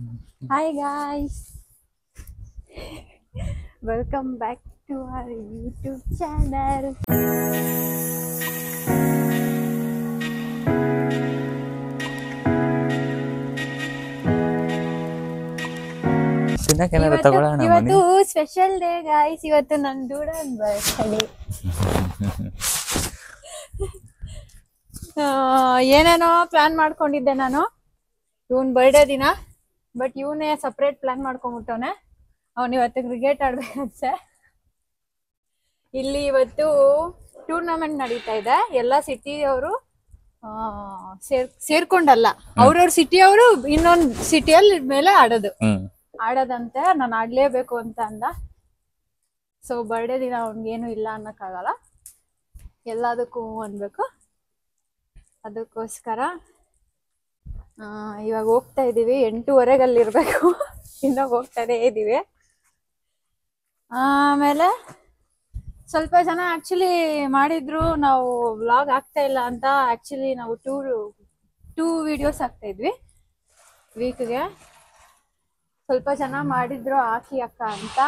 Hi guys, welcome back to our YouTube channel. ಇವತ್ತು special day guys. ಇವತ್ತು ನನ್ನ ಡೂಡನ್ birthday. ಏನೇನೋ ಪ್ಲಾನ್ ಮಾಡ್ಕೊಂಡಿದ್ದೆ ನಾನು ಇವನ್ ಬರ್ಡೇ ದಿನ, ಬಟ್ ಇವನೇ ಸಪ್ರೇಟ್ ಪ್ಲಾನ್ ಮಾಡ್ಕೊಂಡ್ಬಿಟ್ಟವನೆ. ಅವನು ಇವತ್ತು ಕ್ರಿಕೆಟ್ ಆಡ್ಬೇಕಂತೆ. ಇಲ್ಲಿ ಇವತ್ತು ಟೂರ್ನಮೆಂಟ್ ನಡೀತಾ ಇದೆ. ಎಲ್ಲ ಸಿಟಿಯವರು ಸೇರ್ಕೊಂಡಲ್ಲ, ಅವ್ರವ್ರ ಸಿಟಿಯವರು ಇನ್ನೊಂದು ಸಿಟಿಯಲ್ಲಿ ಮೇಲೆ ಆಡೋದಂತೆ. ನಾನು ಆಡ್ಲೇಬೇಕು ಅಂತ ಅಂದ. ಸೊ ಬರ್ಡೇ ದಿನ ಅವ್ನಿಗೇನು ಇಲ್ಲ ಅನ್ನಕ್ಕಾಗಲ್ಲ, ಎಲ್ಲದಕ್ಕೂ ಅನ್ಬೇಕು. ಅದಕ್ಕೋಸ್ಕರ ಇವಾಗ ಹೋಗ್ತಾ ಇದೀವಿ. 8:30 ಅಲ್ಲಿರ್ಬೇಕು, ಇನ್ನ ಹೋಗ್ತಾನೆ ಇದೀವಿ. ಆಮೇಲೆ ಸ್ವಲ್ಪ ಜನ ಆಕ್ಚುಲಿ ಮಾಡಿದ್ರು, ನಾವು ವ್ಲಾಗ್ ಆಗ್ತಾ ಇಲ್ಲ ಅಂತ. ಆಕ್ಚುಲಿ ನಾವು ಟೂ ವಿಡಿಯೋಸ್ ಹಾಕ್ತಾ ಇದ್ವಿ ವೀಕ್ಗೆ. ಸ್ವಲ್ಪ ಜನ ಮಾಡಿದ್ರು ಹಾಕಿ ಅಕ್ಕ ಅಂತ.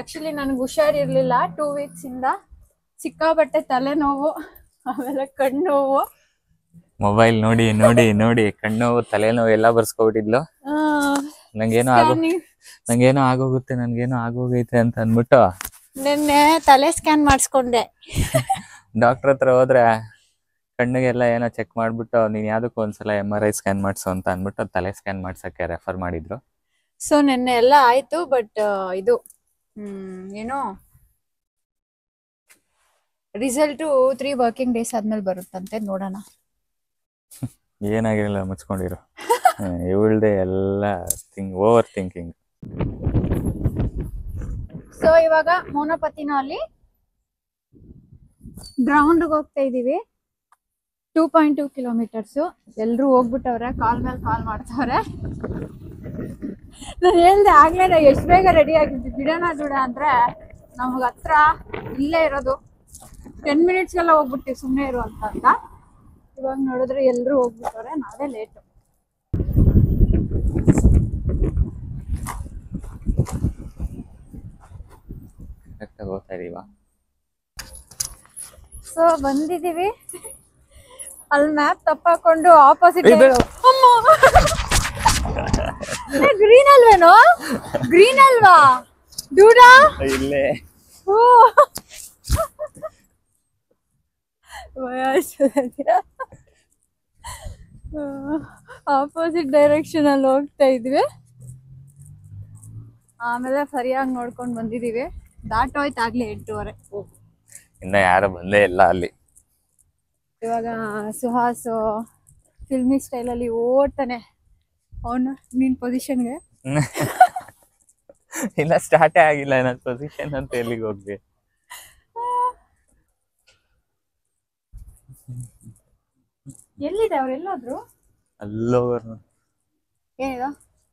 ಆಕ್ಚುಲಿ ನನ್ಗೆ ಹುಷಾರಿರ್ಲಿಲ್ಲ 2 ವೀಕ್ಸ್ ಇಂದ. ಸಿಕ್ಕಾಬಟ್ಟೆ ತಲೆನೋವು, ಆಮೇಲೆ ಕಣ್ಣೋವು. ಮೊಬೈಲ್ ನೋಡಿ ನೋಡಿ ನೋಡಿ ಕಣ್ಣೋವು ತಲೆನೋವು ಎಲ್ಲ ಬರ್ಸ್ಕೊಬಿಟ್ಟಿದ್ಲು. ನಂಗೇನೋ ಆಗೋಗುತ್ತೆ, ನನ್ಗೇನೋ ಆಗೋಗೈತೆ ಅಂತ ಅಂದ್ಬಿಟ್ಟು ನಿನ್ನೆ ತಲೆ ಸ್ಕ್ಯಾನ್ ಮಾಡಿಸ್ಕೊಂಡೆ. ಡಾಕ್ಟರ್ ಹತ್ರ ಹೋದ್ರೆ ಕಣ್ಣಿಗೆಲ್ಲ ಏನೋ ಚೆಕ್ ಮಾಡ್ಬಿಟ್ಟು ನೀನ್ ಯಾವ್ದಕ್ಕೂ ಒಂದ್ಸಲ MRI ಸ್ಕ್ಯಾನ್ ಮಾಡ್ಸು ಅಂತ ಅಂದ್ಬಿಟ್ಟು ತಲೆ ಸ್ಕ್ಯಾನ್ ಮಾಡ್ಸಕ್ಕೆ ರೆಫರ್ ಮಾಡಿದ್ರು. ಸೊ ನಿನ್ನೆ ಎಲ್ಲ ಆಯ್ತು, ಬಟ್ ಇದು ಏನೋ ರಿಸಲ್ಟು 3 ವರ್ಕಿಂಗ್ ಡೇಸ್ ಆದ್ಮೇಲೆ ಬರುತ್ತಂತೆ. ನೋಡೋಣ. ಏನಾಗಿರಲ್ಲ, ಮುಚ್ಕೊಂಡಿರು. ಇವಳ್ದೆ ಎಲ್ಲ ಓವರ್ ಥಿಂಕಿಂಗ್. ಸೊ ಇವಾಗ ಮೋನಪತಿನಲ್ಲಿ ಗ್ರೌಂಡ್ ಹೋಗ್ತಾ ಇದೀವಿ. 2.2 ಕಿಲೋಮೀಟರ್ಸ್. ಎಲ್ರು ಹೋಗ್ಬಿಟ್ಟವ್ರೆ, ಕಾಲ್ ಮೇಲೆ ಕಾಲ್ ಮಾಡ್ತವ್ರೆ. ನಾನು ಹೇಳ್ದೆ ಆಗ್ಲೇ ಎಷ್ಟು ಬೇಗ ರೆಡಿ ಆಗಿದ್ವಿ, ಬಿಡೋಣ ದೂಡ ಅಂದ್ರೆ ನಮ್ಗೆ ಹತ್ರ ಇಲ್ಲೇ ಇರೋದು 10 ಮಿನಿಟ್ಸ್ಗೆಲ್ಲ ಹೋಗ್ಬಿಡ್ತೀವಿ, ಸುಮ್ಮನೆ ಇರು ಅಂತ. ಇವಾಗ ನೋಡಿದ್ರೆ ಎಲ್ರು ಹೋಗ್ಬಿಟ್ಟವ್ರೆ, ನಾವೇ ಲೇಟು. ಹೋಗ್ತಾ ಇದೀವ. ಸೊ ಬಂದಿದೀವಿ. ಅಲ್ಲಿ ಮ್ಯಾಪ್ ತಪ್ಪಾಕೊಂಡು ಆಪೋಸಿಟ್. ಗ್ರೀನ್ ಅಲ್ವೇನೋ? ಗ್ರೀನ್ ಅಲ್ವಾ ಡೂಡಾ? ಇಲ್ಲೇ ಆಪೋಸಿಟ್ ಡೈರೆಕ್ಷನ್ ಅಲ್ಲಿ ಹೋಗ್ತಾ ಇದ್ವಿ. ಆಮೇಲೆ ಸರಿಯಾಗಿ ನೋಡ್ಕೊಂಡು ಬಂದಿದೀವಿ. ದಾಟೋಯ್ತು ಆಗ್ಲಿ 8:30. ಇನ್ನ ಯಾರು ಬಂದೇ ಇಲ್ಲ ಅಲ್ಲಿ. ಇವಾಗ ಸುಹಾಸ್ ಫಿಲ್ಮಿ ಸ್ಟೈಲ್ ಅಲ್ಲಿ ಓಡ್ತಾನೆ. ಅವನು ನಿನ್ ಪೊಸಿಷನ್ಗೆ ಇಲ್ಲ, ಸ್ಟಾರ್ಟೇ ಆಗಿಲ್ಲ ನನ್ನ ಪೊಸಿಷನ್ ಅಂತ. ಎಲ್ಲಿಗೆ ಹೋಗ್ಲಿ? ಎಲ್ಲಿದೆ ಅವ್ರು? ಎಲ್ಲೋದ್ರು? ಅಲ್ಲೋರು ಏನಿದ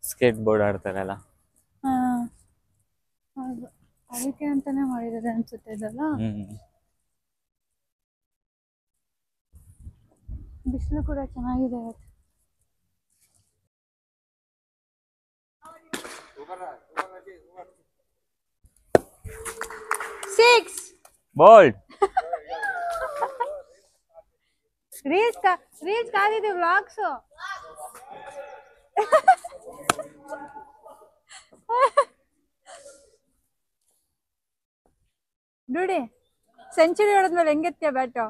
ಸ್ಕೇಟ್ ಬೋರ್ಡ್ ಆಡ್ತಾರಲ್ಲ. ಹೌದು, ಅದಕ್ಕೆ ಅಂತಾನೆ ಮಾಡಿದ್ದಾರೆ ಅನ್ಸುತ್ತೆ ಇದೆಲ್ಲ. ಬಿಸಿಲು ಕೂಡ ಚೆನ್ನಾಗಿದೆ ಇವತ್ತು. ಸಿಕ್ಸ್ ಬೋಲ್ಡ್ ರೀಲ್ಸ್ ಕಾದಿದೆ, ವ್ಲಾಗ್ಸ್. ನೋಡಿ ಸೆಂಚುರಿ ಹೊಡೆದ್ಮೇಲೆ ಹೆಂಗೆತ್ತೀಯ ಬ್ಯಾಟು?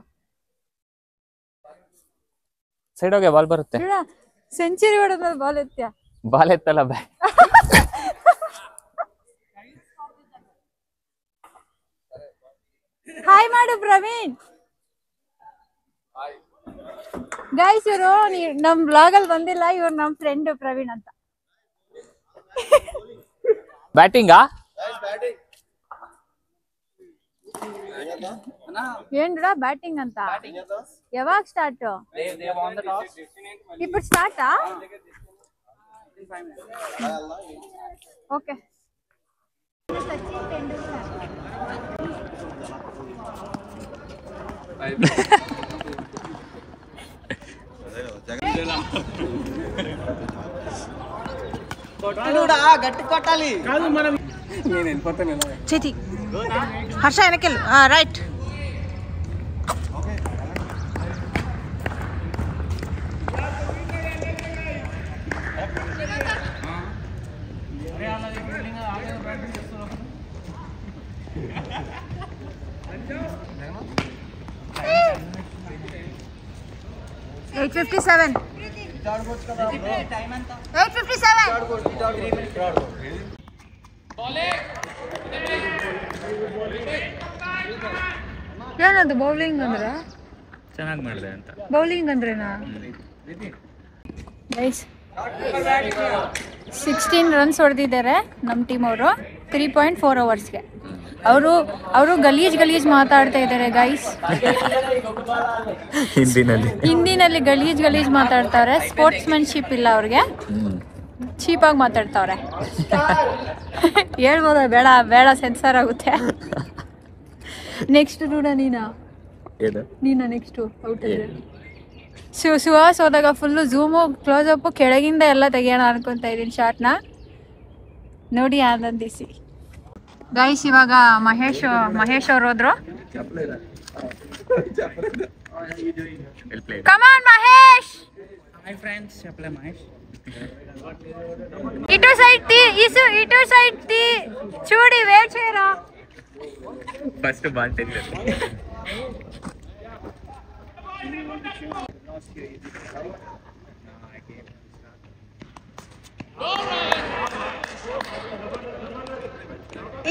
ಸೈಡ್ ಹೋಗಿ ಬಾಲ್ ಬರುತ್ತೆ. ಸೆಂಚುರಿ ಹೊಡೆದ್ಮೇಲೆ ಬಾಲ್ ಎತ್ತೀಯ? ಬಾಲ್ ಎತ್ತಲ್ಲ, ಬ್ಯಾಟ್. ಹಾಯ್ ಮಾಡು ಪ್ರವೀಣ್. ಗೈಸ್, ಇವರು ನಮ್ ಬ್ಲಾಗ್ ಅಲ್ಲಿ ಬಂದಿಲ್ಲ. ಇವ್ರು ನಮ್ ಫ್ರೆಂಡ್ ಪ್ರವೀಣ್ ಅಂತ. ಬ್ಯಾಟಿಂಗಾ? ಏನ್ರ ಬ್ಯಾಟಿಂಗ್ ಅಂತ? ಯಾವಾಗ ಸ್ಟಾರ್ಟ್? ఇప్పుడు ಸ್ಟಾರ್ಟಾ? ಓಕೆ. ಸಚಿನ್ ತೆಂಡೂಲ್ಕರ್. చేతి హర్ష వెనకెళ్ళు రైట్. ಏನದು ಬೌಲಿಂಗ್ ಅಂದ್ರ ಚೆನ್ನಾಗಿ ಮಾಡಿದೆ ಅಂತ. ಬೌಲಿಂಗ್ ಅಂದ್ರೇನಾ? ಗೈಸ್ 16 ರನ್ಸ್ ಹೊಡೆದಿದ್ದಾರೆ ನಮ್ಮ ಟೀಮ್ ಅವರು 3.4 ಓವರ್ಸ್ಗೆ. ಅವರು ಗಲೀಜ್ ಮಾತಾಡ್ತಾ ಇದ್ದಾರೆ ಗೈಸ್. ಹಿಂದಿನಲ್ಲಿ ಗಲೀಜ್ ಮಾತಾಡ್ತಾರೆ. ಸ್ಪೋರ್ಟ್ಸ್ಮನ್ಶಿಪ್ ಇಲ್ಲ ಅವ್ರಿಗೆ, ಚೀಪಾಗಿ ಮಾತಾಡ್ತಾವ್ರೆ. ಹೇಳ್ಬೋದ? ಬೇಡ ಸೆನ್ಸರ್ ಆಗುತ್ತೆ. ನೆಕ್ಸ್ಟ್ ನೋಡ ನೀನಾ ನೆಕ್ಸ್ಟು ಔಟ್ ಇದೆ. ಸುಹಾಸ್ ಹೋದಾಗ ಫುಲ್ಲು ಝೂಮು ಕ್ಲೋಸಪ್ಪು ಕೆಳಗಿಂದ ಎಲ್ಲ ತೆಗಿಯೋಣ ಅನ್ಕೊತಾ ಇದ್ದೀನಿ ಶಾರ್ಟ್ನ. ನೋಡಿ ಆನಂದಿಸಿ ಗೈಸ್. ಇವಾಗ ಮಹೇಶ್ ಅವ್ರು ಹೋದ್ರು. ಕಮಾನ್ ಮಹೇಶ್. ఇటు సైడ్ ది చూడి వెయిట్ చేయరా. ఫస్ట్ బాల్ తెచ్చారు.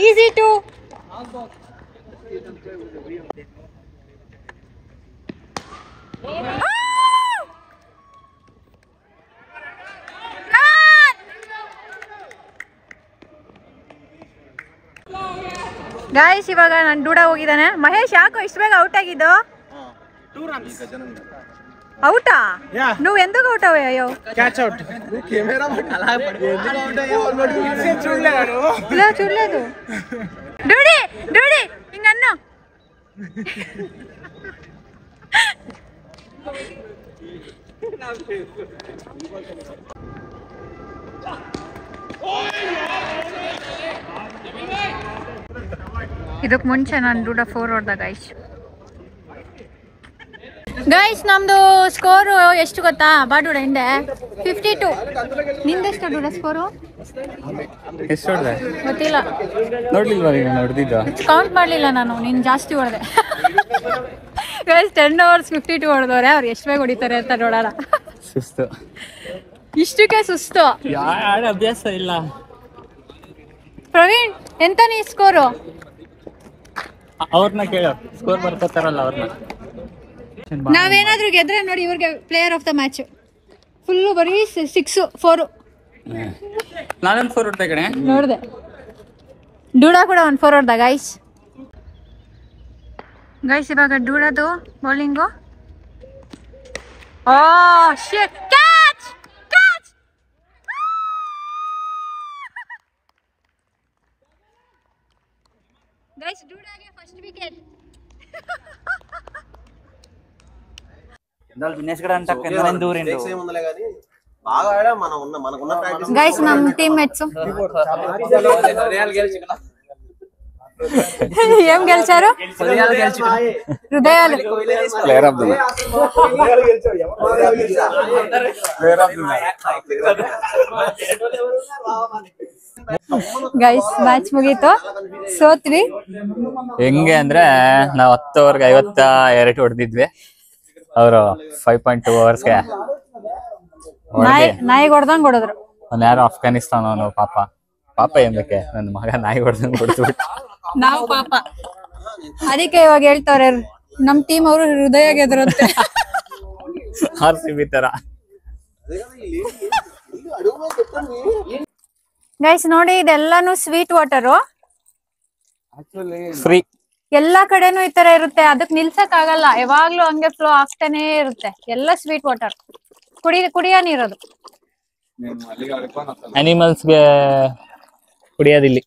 Easy to guys. ಇವಾಗ ನಾನು ಡೂಡ ಹೋಗಿದ್ದಾನೆ. ಮಹೇಶ್ ಯಾಕೋ ಇಷ್ಟು ಬೇಗ ಔಟ್ ಆಗಿದ್ದು? ಔಟಾ? నువ్వు ఎందుకు అవుట్ అయ్యావు? Catch out. చూడలేదు. డూడి ఇంకన్నా ಇದಕ್ಕೆ ಮುಂಚೆ ನಾನು ಡೂಡ 4 ಹೊಡೆದ ಗೈಸ್. ನಮ್ದು ಸ್ಕೋರು ಎಷ್ಟು ಗೊತ್ತಾ? ಬಾಡೂಡ ಹಿಂದೆ 52. ನಿಂದೆಷ್ಟು ಡೂಡ ಸ್ಕೋರು? ಎಷ್ಟು ಹೊಡೆದೆ ಗೊತ್ತಿಲ್ಲ, ನೋಡ್ಲಿಲ್ವಾ ನೀನು? ಹೊಡೆದಿದ್ದು ಕೌಂಟ್ ಮಾಡಲಿಲ್ಲ ನಾನು. ನೀನು ಜಾಸ್ತಿ ಹೊಡೆದೆ ಗೈಸ್. 10 overs 52 ಹೊಡೆದವ್ರೆ. ಅವ್ರು ಎಷ್ಟು ಬೇಗ ಹೊಡಿತಾರೆ ಅಂತ ನೋಡೋಣ. ಸುಸ್ತು, ಇಷ್ಟಕ್ಕೆ ಸುಸ್ತು. ಯಾರ ಅಭ್ಯಾಸ ಇಲ್ಲ. ಪ್ರವೀಣ್ ಎಂತ ನೀ ಸ್ಕೋರು? ಅವ್ರನ್ನ ಕೇಳೋ, ಸ್ಕೋರ್ ಬರ್ಕೋತಾರಲ್ಲ ಅವ್ರನ್ನ. ನಾವೇನಾದ್ರೂ ಗೆದ್ರೆ ನೋಡಿ ಇವ್ರಿಗೆ player of the match. Full ಬರೀ 6 4. ನಾನೊಂದು 4 ಹೊಡ್ದೆ ಕಣೆ. ನೋಡಿದೆ. ಡೂಡಾ ಕೂಡ ಒಂದು 4 ಹೊಡೆದ ಗೈಸ್. ಇವಾಗ ಡೂಡಾದು bowling. Oh shit, catch guys. ಡೂಡಾಗೆ ಫಸ್ಟ್ ವಿಕೆಟ್. గైస్ నమ్ టీమ్ మేట్స్ ఏం గెలిచారు? హృదయాలు. Player of the guys match ಮುಗೀತು, ಸೋತ್ವಿ. ಹೆಂಗೆ ಅಂದ್ರೆ ನಾವು 10 ಓವರ್ಗೆ 52 ಹೊಡೆದಿದ್ವಿ. ಅವರು 5.2 ಓವರ್ಸ್ಗೆ ನಾಯಿಗೆ ಹೊಡೆದಂಗ್ ಹೊಡೆದ್ರು. ಅವ್ನು ಯಾರೋ ಅಫ್ಘಾನಿಸ್ತಾನ ಅವನು. ಪಾಪ ಏನಕ್ಕೆ ನನ್ನ ಮಗ ನಾಯಿ ಹೊಡೆದಂಗ್ ಹೊಡೆದ್ಬಿಟ್ಟು. ನಾವು ಪಾಪ. ಅದಕ್ಕೆ ಇವಾಗ ಹೇಳ್ತಾರೆ ನಮ್ ಟೀಮ್ ಅವರು ಹೃದಯ ಗೆದ್ರಂತೆ. RCB ತರ. ಗೈಸ್ ನೋಡಿ, ಇದೆಲ್ಲಾನು ಸ್ವೀಟ್ ವಾಟರು. ಫ್ರೀ ಎಲ್ಲಾ ಕಡೆನೂ ಈ ತರ ಇರುತ್ತೆ. ಅದಕ್ ನಿಲ್ಸಕ್ ಆಗಲ್ಲ, ಯಾವಾಗ್ಲೂ ಹಂಗೆ ಫ್ಲೋ ಆಗ್ತಾನೆ ಇರುತ್ತೆ. ಎಲ್ಲ ಸ್ವೀಟ್ ವಾಟರ್, ಕುಡಿಯೋ ನೀರದು. ಅನಿಮಲ್ಸ್ಗೆ ಕುಡಿಯೋದಿಲ್ಲಿ.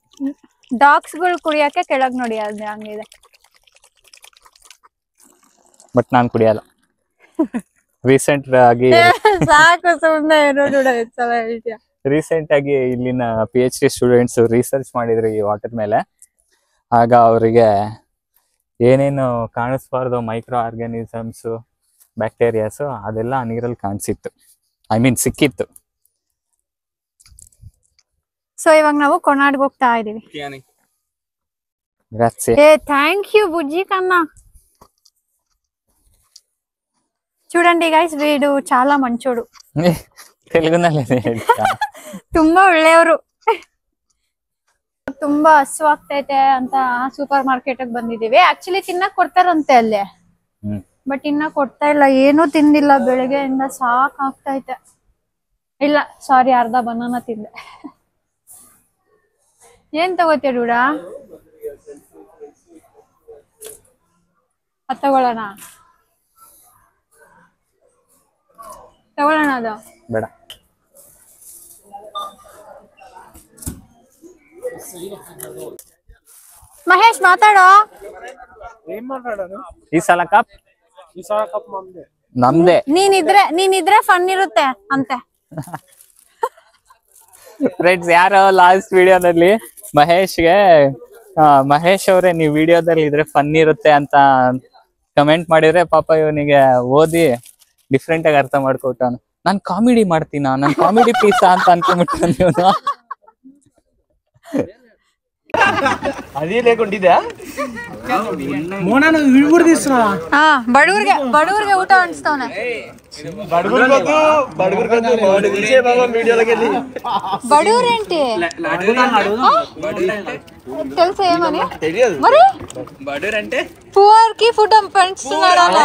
ಡಾಗ್ಸ್ ಗಳು ಕುಡಿಯಕ್ಕೆ ಕೆಳಗ್ ನೋಡಿ ಅದ್ ಹಂಗಿದೆ. ಬಟ್ ನಾನ್ ಕುಡಿಯಲ್ಲ. ರೀಸೆಂಟ್ ಆಗಿ ಸಾಕು ಸುಮ್ನೆ ವಿಷಯ. ರೀಸೆಂಟ್ ಆಗಿ ಇಲ್ಲಿನ PhD ಸ್ಟೂಡೆಂಟ್ಸ್ ರಿಸರ್ಚ್ ಮಾಡಿದ್ರು ಈ ವಾಟರ್ ಮೇಲೆ. ಆಗ ಅವರಿಗೆ ಏನೇನು ಕಾಣಿಸ್ಬಾರ್ದು ಮೈಕ್ರೋ ಆರ್ಗಾನಿಸಮ್ಸ್, ಬ್ಯಾಕ್ಟೀರಿಯಾಸು ಅದೆಲ್ಲ ಆ ನೀರಲ್ಲಿ ಕಾಣಿಸಿತ್ತು, ಐ ಮೀನ್ ಸಿಕ್ಕಿತ್ತು. ಸೊ ಇವಾಗ ನಾವು ಕೊನಾಡ್ಗೆ ಹೋಗ್ತಾ ಇದೀವಿ. ಗ್ರಾzie. ఏ థ్యాంక్ యూ బుజ్జి కన్నా. చూడండి గైస్, వీడు చాలా మంచోడు, ತೆಲುಗುನಲ್ಲಿ ತುಂಬಾ ಒಳ್ಳೆಯವರು. ತುಂಬಾ ಹಸುವಾಗ್ತೈತೆ ಅಂತ ಸೂಪರ್ ಮಾರ್ಕೆಟ್ ಬಂದಿದೀವಿ. ಆಕ್ಚುಲಿ ತಿನ್ನಕ್ ಕೊಡ್ತಾರಂತೆ ಅಲ್ಲೇ, ಬಟ್ ಇನ್ನ ಕೊಡ್ತಾ ಇಲ್ಲ. ಏನೂ ತಿಂದಿಲ್ಲ ಬೆಳಗ್ಗೆಯಿಂದ, ಸಾಕಾಗ್ತೈತೆ. ಇಲ್ಲ ಸಾರಿ, ಅರ್ಧ ಬನಾನಾ ತಿಂದೆ. ಏನ್ ತಗೋತೀಯ ಡೂಡ? ಅದು ತಗೊಳ್ಳೋಣ ಅದು ಬೇಡ. ಮಹೇಶ್ ಮಾತಾಡೋ. ಈ ಸಲ ಕಪ್ ನಮ್ದೇ. ನೀನಿದ್ರೆ ಫನ್ ಇರುತ್ತೆ ಅಂತೆ. ಫ್ರೆಂಡ್ಸ್, ಯಾರೋ ಲಾಸ್ಟ್ ವಿಡಿಯೋದಲ್ಲಿ ಮಹೇಶ್ ಅವರೇ ನೀವು ವಿಡಿಯೋದಲ್ಲಿ ಇದ್ರೆ ಫನ್ ಇರುತ್ತೆ ಅಂತ ಕಮೆಂಟ್ ಮಾಡಿದ್ರೆ, ಪಾಪ ಇವನಿಗೆ ಓದಿ ಡಿಫ್ರೆಂಟ್ ಆಗಿ ಅರ್ಥ ಮಾಡ್ಕೊತಾನ. ನಾನ್ ಕಾಮಿಡಿ ಮಾಡ್ತೀನ, ನನ್ ಕಾಮಿಡಿ ಪೀಸಾ ಅಂತ ಅನ್ಕೊಂಡ್ಬಿಟ್ಟ ಇವನು. ಅದೇ ಲೇಕೊಂಡಿದ್ಯಾ ಬಡವ್ರಿಗೆ ಊಟ ಅನ್ಸ್ತವನೆ. బడుగురేంటి తెలుసా ఏమని మరి? బడుర్ అంటే పువర్ కి ఫుడ్ పంచుతున్నాడు అన్న.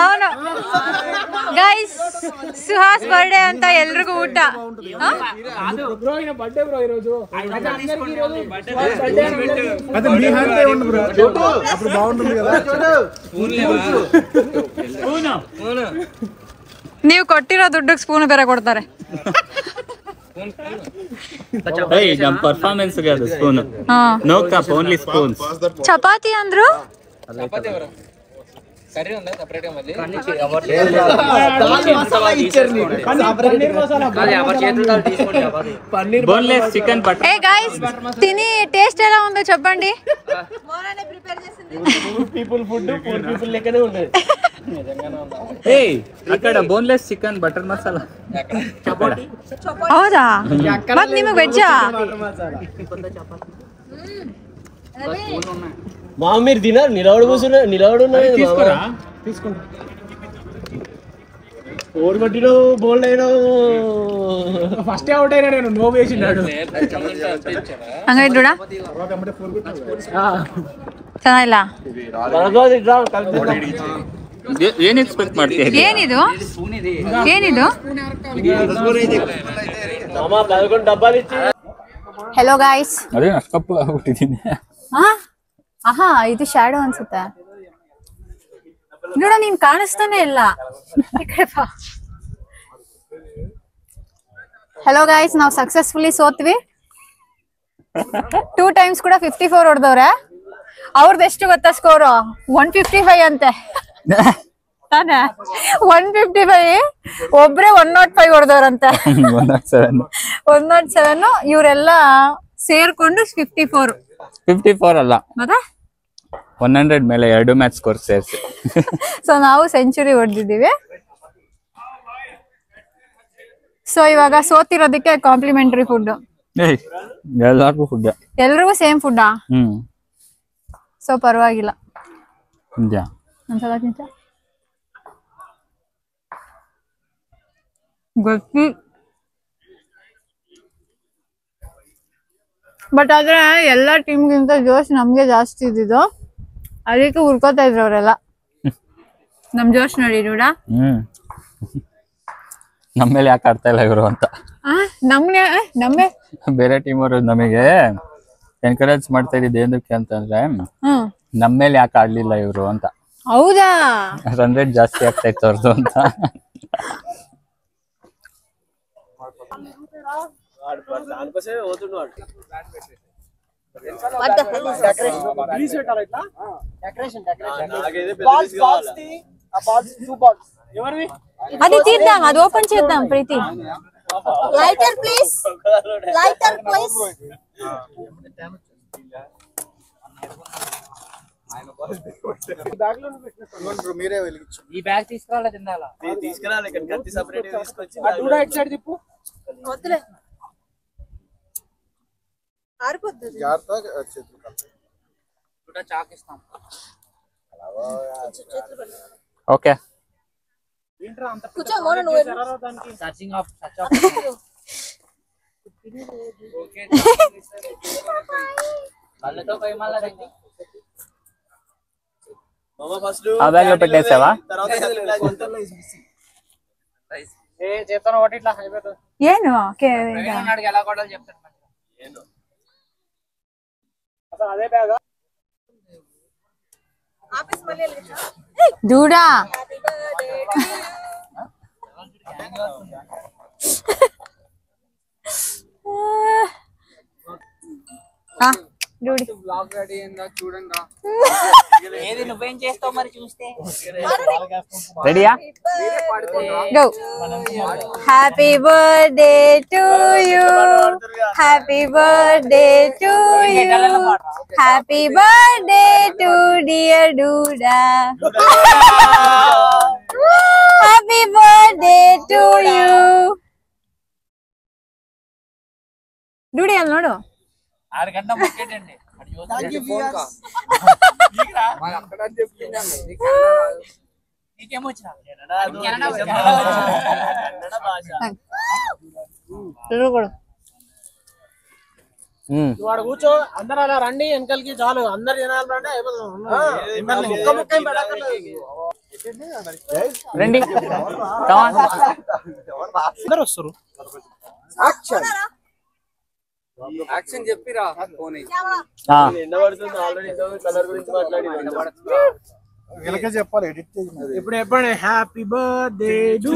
అవును ಗೈಸ್, ಸುಹಾಸ್ ಬರ್ಡೇ ಅಂತ ಎಲ್ರಿಗೂ ಊಟ. ನೀವು ಕೊಟ್ಟಿರೋ ದುಡ್ಡಿಗೆ ಸ್ಪೂನ್ ಬೇರೆ ಕೊಡ್ತಾರೆ. ನಮ್ ಪರ್ಫಾರ್ಮೆನ್ಸ್ ಅದು spoon, no cup, only spoon. Chapati ಅಂದ್ರು boneless chicken butter. Hey guys, తిని టేస్ట్ ఎలా ఉందో చెప్పండి. పీపుల్ ఫుడ్ పూర్ పీపుల్ లెక్కనే ఉంటది. ఏయ్, అక్కడ బోన్లెస్ చికెన్ బటర్ మసాలా. ಹೌದಾ? ಮತ್ ನಿಮಗೆ ವೆಜ್ಜಾ? మా మీరు తినారు, నిలబడి కూర్చున్నా, నిలబడి ఓడి పట్టిలో బోల్డ్ అయినా ఫస్ట్ అవుట్ అయినా నేను నో వేసినాడు. ಹಂಗಾಯ್ತು ಚೆನ್ನಾಗಿಲ್ಲ. ಏನ್ ಎಕ್ಸ್ಪೆಕ್ಟ್ ಮಾಡ್ತೀಯ? ಏನಿದು ಡಬ್ಬಾಲ್ ಇಚ್ಚಿ. ಹೆಲೋ ಗಾಯ್ಸ್, ಅದೇ ಅಷ್ಟು ಕಪ್ಪು ಆಗ್ಬಿಟ್ಟಿದ್ದೀನಿ. ಆಹಾ, ಇದು ಶ್ಯಾಡೋ ಅನ್ಸುತ್ತೆ. ನೋಡ, ನೀನ್ ಕಾಣಿಸ್ತಾನೆ ಇಲ್ಲ. ಹೆಲೋ ಗಾಯ್ಸ್, ನಾವು ಸಕ್ಸಸ್ಫುಲಿ ಸೋತ್ವಿ. 2 times ಕೂಡ 54 ಹೊಡೆದವ್ರೆ. ಅವ್ರದ್ದು ಎಷ್ಟು ಗೊತ್ತಾ ಸ್ಕೋರು? 155 ಅಂತೆ ತಾನೆ. 155, ಒಬ್ರೆ 105 ಹೊಡೆದವ್ರಂತೆ. 107. ಇವರೆಲ್ಲ ಸೇರ್ಕೊಂಡು 54 ಅಲ್ಲ, ಮತ್ತೆ 100 ಮೇಲೆ 2 ಮ್ಯಾಚ್ ಸ್ಕೋರ್ ಸೇರಿಸಿ. ಸೊ ನಾವು ಸೆಂಚುರಿ ಹೊಡೆದಿದ್ದೀವಿ. ಸೊ ಇವಾಗ ಸೋತಿರೋದಕ್ಕೆ ಕಾಂಪ್ಲಿಮೆಂಟರಿ ಫುಡ್. ಎಲ್ಲರಿಗೂ ಫುಡ್, ಎಲ್ರಿಗೂ ಸೇಮ್ ಫುಡ್ಡಾ? ಸೊ ಪರವಾಗಿಲ್ಲ. ಗೊತ್ತಿ, ಬಟ್ ಆದ್ರೆ ಎಲ್ಲಾ ಟೀಮ್ಗಿಂತ ಜೋಶ್ ನಮ್ಗೆ ಜಾಸ್ತಿ ಇದ್ದಿದ್ದು, ಅದಕ್ಕೆ ಹುರ್ಕೋತಾ ಇದ್ರು ಅವರೆಲ್ಲ. ನಮ್ ಜೋಶ್ ನೋಡಿ ನೋಡ. ನಮ್ಮೇಲೆ ಯಾಕೆ ಆಡ್ತಾ ಇಲ್ಲ ಇವರು ಅಂತ. ನಮ್ಮೆ ಬೇರೆ ಟೀಮ್ ಅವರು ನಮಗೆ ಎನ್ಕರೇಜ್ ಮಾಡ್ತಾ ಇದ್ದಿದ್ದು ಏನಕ್ಕೆ ಅಂತಂದ್ರೆ, ನಮ್ಮೇಲೆ ಯಾಕೆ ಆಡ್ಲಿಲ್ಲ ಇವರು ಅಂತ. ಹೌದಾ? ರನ್ ರೇಟ್ ಜಾಸ್ತಿ ಆಗ್ತಾ ಇತ್ತು ಅವ್ರದ್ದು ಅಂತ. What the hell is Decoration. Balls, two balls. అది తీద్దాం, అది ఓపెన్ చేద్దాం ప్రీతి. lighter, please? Lighter, please? మీరే వెలిగించు. ఈ బ్యాగ్ తీసుకురాలే తిందాలా తీసుకురాలి ఇక్కడ కత్తి సెపరేట్ తీసుకొచ్చి తిప్పు. వద్దులే. ఆరిపోద్ది. జాగ్రత్తగా చేతులు కలిపి. కూడా చాక్ ఇస్తాం. ఓకే కూర్చో మోను నువ్వు. సర్చింగ్ ఆఫ్ ఓకే వాళ్ళతో పోయి మళ్ళా రండి. మామ ఫస్ట్ ఆ బ్యాగ్ లో పెట్టేసావా? తర్వాత ఏ చేతన ఒకటి ఇట్లా అయిపోతుంది. ಏನು నాడికి ఎలా కొడాలి చెప్తాడు. అదే బ్యాగ్ ఆఫీస్ మళ్ళీ దూడా బ్లాగ్ రెడీ అయిందా చూడండి. ఏది నువ్వేం చేస్తావు మరి చూస్తే. రెడీయా? Go. Happy birthday to you, happy birthday to you, happy birthday to dear Dooda, happy birthday to you. Doodi ಅಲ್ಲಿ ನೋಡು. 6 గంటల మార్కెట్ అండి. నీకేమొచ్చినా వాడు కూర్చో. అందరు అలా రండి వెనకలికి, చాలు అందరు జనాలు రండి అయిపోతుంది. రండి అందరు వస్తారు. యాక్షన్ చెప్పిరా ఫోన్ ఎండబడుతుంది ఆల్రెడీ. కలర్ గురించి మాట్లాడి చెప్పాలి. ఇప్పుడు చెప్పండి. Happy birthday to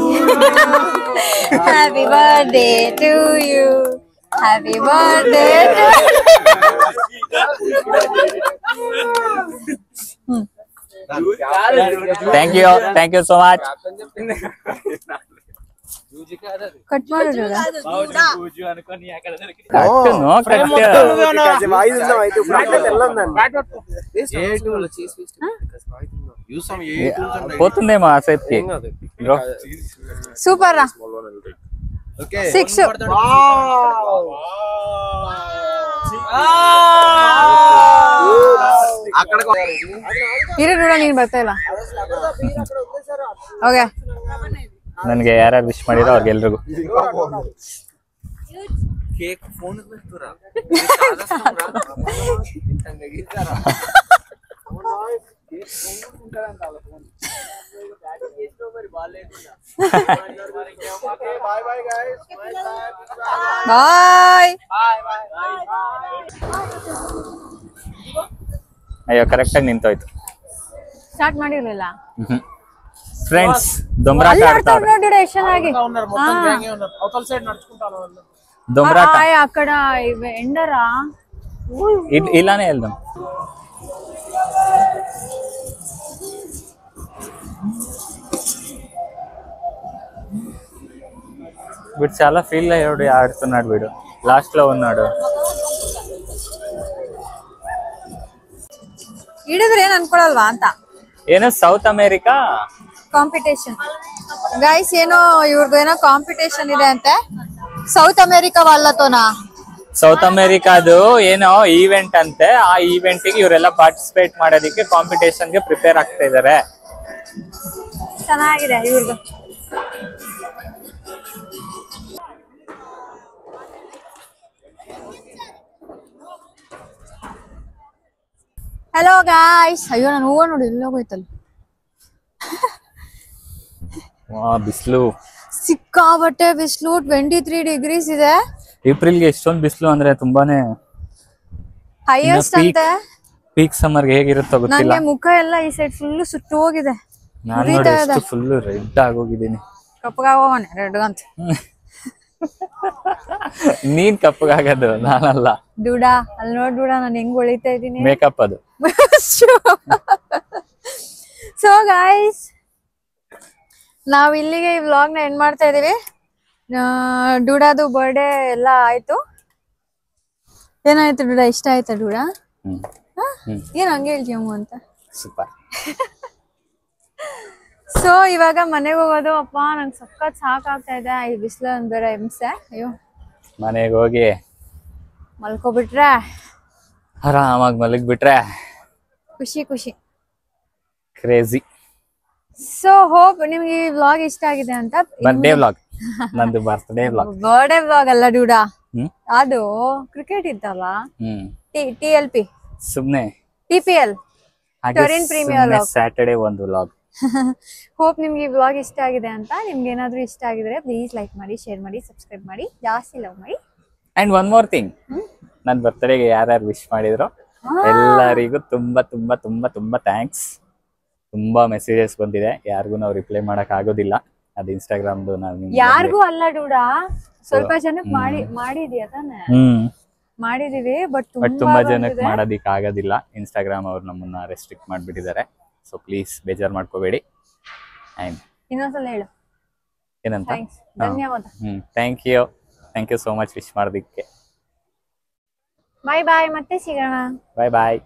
happy birthday to you, happy birthday to thank you so much. Cut ಮಾಡೋದು అనుకొని అక్కడ పోతుందేమో ఆ సేఫ్టీ. సూపర్ రా. 6 ಇರು ನೋಡ, ನೀನ್ ಬರ್ತಾ ಇಲ್ಲ. ಓಕೆ, ನನಗೆ ಯಾರ್ಯಾರು ವಿಶ್ ಮಾಡಿರೋ ಅವ್ರಿಗೆಲ್ರಿಗೂ కేక్ ఫోన్ పెట్టురా. ಬಾಯ್. ಅಯ್ಯೋ ಕರೆಕ್ಟಾಗಿ ನಿಂತೋಯ್ತು. ಸ್ಟಾರ್ಟ್ ಮಾಡಿರ್ಲಿಲ್ಲ. ಫ್ರೆಂಡ್ಸ್ ದೊಂಬ್ರಾಟ ಆಡ್ತಾವ್ರೆ. ನೋಡಿ ಎಷ್ಟು ಚೆನ್ನಾಗಿ అవతల సైడ్ నడుచుకుంటాను. దొంబ్రాట అక్కడ ఎండరా ఇలానే వెళ్దాం. వీడు చాలా ఫీల్ అయ్యాడు ఆడుతున్నాడు. వీడు లాస్ట్ లో ఉన్నాడు. ಹಿಡಿದ್ರೆ ಏನ್ ಅನ್ಕೊಳಲ್ವಾ ಅಂತ. ಏನೋ ಸೌತ್ ಅಮೇರಿಕಾ ಕಾಂಪಿಟೇಷನ್ ಗೈಸ್, ಏನೋ ಇವ್ರದ್ದು ಏನೋ ಕಾಂಪಿಟೇಷನ್ ಇದೆ ಅಂತೆ. ಸೌತ್ ಅಮೇರಿಕಾ వాళ్ళతోనా? ಸೌತ್ ಅಮೇರಿಕಾದು ಏನೋ ಈವೆಂಟ್ ಅಂತೆ. ಆ ಈವೆಂಟ್ ಗೆ ಇವರೆಲ್ಲ ಪಾರ್ಟಿಸಿಪೇಟ್ ಮಾಡೋದಕ್ಕೆ ಕಾಂಪಿಟೇಷನ್ ಗೆ ಪ್ರಿಪೇರ್ ಆಗ್ತಾ ಇದಾರೆ. ಚೆನ್ನಾಗಿದೆ ಇವ್ರದ್ದು. Hello guys. ಅಯ್ಯೋ ನಾನು ಹೂವ ನೋಡಿ ಎಲ್ಲೋಗೋಯ್ತಲ್ಲ. ಬಿಸಿಲು ಸಿಕ್ಕಾಬಟ್ಟೆ ಬಿಸಿಲು. 23 ಡಿಗ್ರೀಸ್ ಇದೆ. ಏಪ್ರಿಲ್ಗೆ ಎಷ್ಟೊಂದು ಬಿಸಿಲು ಅಂದ್ರೆ ತುಂಬಾನೇ ಹೈಯೆಸ್ಟ್ ಅಂತೆ. ಪೀಕ್ ಸಮ್ಮರ್ ಹೇಗಿರುತ್ತೋ ಗೊತ್ತಿಲ್ಲ. ನನಗೆ ಮುಖ ಎಲ್ಲ ಈ ಸೈಡ್ ಫುಲ್ ಸುಟ್ಟು ಹೋಗಿದೆ. ನಾನು ನೋಡಿ ಫುಲ್ ರೆಡ್ ಆಗೋಗಿದ್ದೀನಿ. ಕಪ್ಪಗಾಗೋನೆ ರೆಡ್ ಅಂತ. ನೀನ್ ಕಪ್ಪಗಾಗದು, ನಾನಲ್ಲ. ಡೂಡ ಅಲ್ಲಿ ನೋಡ್ಬಿಡ ನಾನು ಹೆಂಗ್ ಹೊಳಿತಾ ಇದೀನಿ. ಮೇಕಪ್ ಅದು. ಸೊ ಗಾಯ್ಸ್, ನಾವ್ ಇಲ್ಲಿಗೆ ಈ ವ್ಲಾಗ್ ನ ಎಂಡ್ ಮಾಡ್ತಾ ಇದೀವಿ. ಡೂಡಾದು ಬರ್ಡೇ ಎಲ್ಲ ಆಯ್ತು. ಏನಾಯ್ತು ಡೂಡ, ಇಷ್ಟ ಆಯ್ತಾ ಡೂಡ? ಏನ್ ಹಂಗೆ ಹೇಳ್ತೀಯಮ್ಮ ಅಂತ. ಸೂಪರ್. ಸೊ ಇವಾಗ ಮನೆಗೆ ಹೋಗೋದು. ಅಪ್ಪ ನಂಗೆ ಸಖತ್ ಸಾಕಾಗ್ತಾ ಇದೆ, ಈ ಬಿಸಿಲು ಬೇರೆ ಹಿಂಸೆ. ಅಯ್ಯೋ, ಮನೆಗೆ ಹೋಗಿ ಮಲ್ಕೊಬಿಟ್ರೆ ಆರಾಮಾಗಿ ಮಲಗ್ಬಿಟ್ರೆ ಖುಷಿ ಖುಷಿ. ಕ್ರೇಜಿ. ಸೊ ಹೋಪ್ ನಿಮ್ಗೆ ಈ ವ್ಲಾಗ್ ಇಷ್ಟ ಆಗಿದೆ ಅಂತ. ಬರ್ಡೇ ವ್ಲಾಗ್, ನಂದು ಬರ್ತ್ಡೇ ವ್ಲಾಗ್. ಬರ್ಡೇ ವ್ಲಾಗ್ ಅಲ್ಲ ಡೂಡ, ಹ್ಮ್ ಅದು ಕ್ರಿಕೆಟ್ ಇತ್ತಲ್ಲ, TLP, ಸುಮ್ನೆ TPL, ಟೊರಿನ್ ಪ್ರೀಮಿಯರ್ ವ್ಲಾಗ್. ಸ್ಯಾಟರ್ಡೇ ಒಂದು ವ್ಲಾಗ್. ಹೋಪ್ ನಿಮ್ಗೆ ಈ ವ್ಲಾಗ್ ಇಷ್ಟ ಆಗಿದೆ ಅಂತ. ನಿಮ್ಗೆ ಏನಾದ್ರೂ ಇಷ್ಟ ಆಗಿದ್ರೆ ಪ್ಲೀಸ್ ಲೈಕ್ ಮಾಡಿ, ಶೇರ್ ಮಾಡಿ, ಸಬ್ಸ್ಕ್ರೈಬ್ ಮಾಡಿ, ಜಾಸ್ತಿ ಲವ್ ಮಾಡಿ. ಅಂಡ್ ಒನ್ ಮೋರ್ ಥಿಂಗ್, ನನ್ನ ಬರ್ತ್ಡೇಗೆ ಯಾರ್ಯಾರು ವಿಶ್ ಮಾಡಿದ್ರು ಎಲ್ಲರಿಗೂ ತುಂಬಾ ತುಂಬಾ ತುಂಬಾ ತುಂಬಾ ಥ್ಯಾಂಕ್ಸ್. ತುಂಬಾ ಮೆಸೇಜಸ್ ಬಂದಿದೆ, ಯಾರಿಗೂ ನಾವು ರಿಪ್ಲೈ ಮಾಡಕ್ ಆಗೋದಿಲ್ಲ. ಅದು ಇನ್ಸ್ಟಾಗ್ರಾಮ್ದು ನಾವು ಯಾರಿಗೂ ಅಲ್ಲ ಡೂಡ, ಸ್ವಲ್ಪ ಜನಕ್ಕೆ ಮಾಡಿದ್ಯಾ ತಾನೆ? ಮಾಡಿದೀವಿ, ಬಟ್ ತುಂಬಾ ಜನಕ್ಕೆ ಮಾಡೋದಿಕ್ ಆಗೋದಿಲ್ಲ. ಇನ್ಸ್ಟಾಗ್ರಾಮ್ ಅವ್ರು ನಮ್ಮನ್ನ ರೆಸ್ಟ್ರಿಕ್ಟ್ ಮಾಡ್ಬಿಟ್ಟಿದ್ದಾರೆ. ಸೊ ಪ್ಲೀಸ್ ಬೇಜಾರ್ ಮಾಡ್ಕೋಬೇಡಿ. ಅಂಡ್ ಇನ್ನೊಂದ್ಸಲ ಹೇಳು ಏನಂತ? ಧನ್ಯವಾದ. Thank you so much wish ಮಾಡೋದಿಕ್ಕೆ. ಬಾಯ್ ಬಾಯ್, ಮತ್ತೆ ಸಿಗೋಣ. ಬಾಯ್ ಬಾಯ್.